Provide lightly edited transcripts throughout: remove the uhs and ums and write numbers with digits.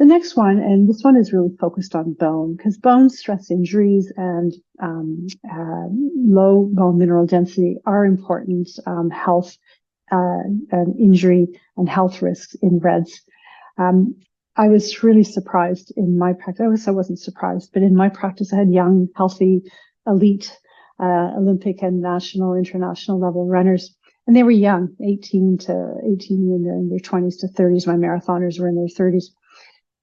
next one, and this one is really focused on bone, because bone stress injuries and low bone mineral density are important health and injury and health risks in REDS. I was really surprised in my practice. I wasn't surprised, but in my practice, I had young, healthy, elite Olympic and national, international level runners. And they were young, 18 in their 20s to 30s. My marathoners were in their 30s.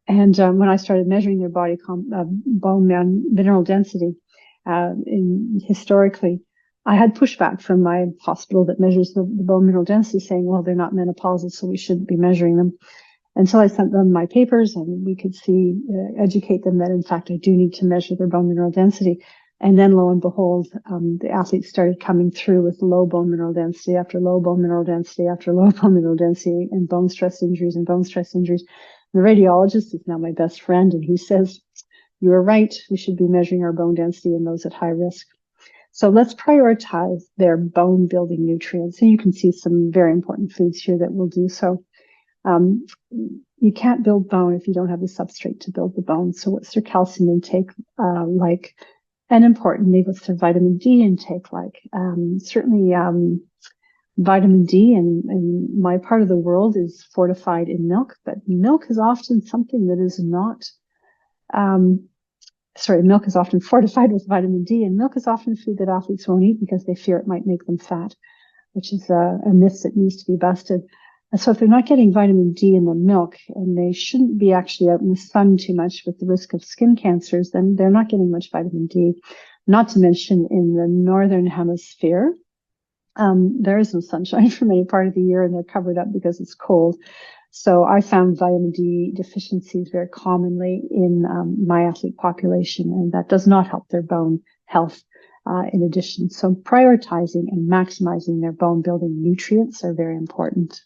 And when I started measuring their body bone mineral density, historically, I had pushback from my hospital that measures the bone mineral density, saying, well, they're not menopausal, so we shouldn't be measuring them. And so I sent them my papers, and we could educate them that, in fact, I do need to measure their bone mineral density. And then, lo and behold, the athletes started coming through with low bone mineral density after low bone mineral density after low bone mineral density, and bone stress injuries and bone stress injuries. The radiologist is now my best friend, and he says, you are right, we should be measuring our bone density in those at high risk. So let's prioritize their bone building nutrients. And you can see some very important foods here that will do so. You can't build bone if you don't have the substrate to build the bone. So what's their calcium intake like? And importantly, what's their vitamin D intake like? Certainly, vitamin D in my part of the world is fortified in milk, but milk is often something that is not, milk is often fortified with vitamin D, and milk is often food that athletes won't eat because they fear it might make them fat, which is a myth that needs to be busted. And so if they're not getting vitamin D in the milk, and they shouldn't be actually out in the sun too much with the risk of skin cancers, then they're not getting much vitamin D. Not to mention in the northern hemisphere, there is no sunshine for many part of the year, and they're covered up because it's cold. So I found vitamin D deficiencies very commonly in my athlete population, and that does not help their bone health in addition. So prioritizing and maximizing their bone building nutrients are very important.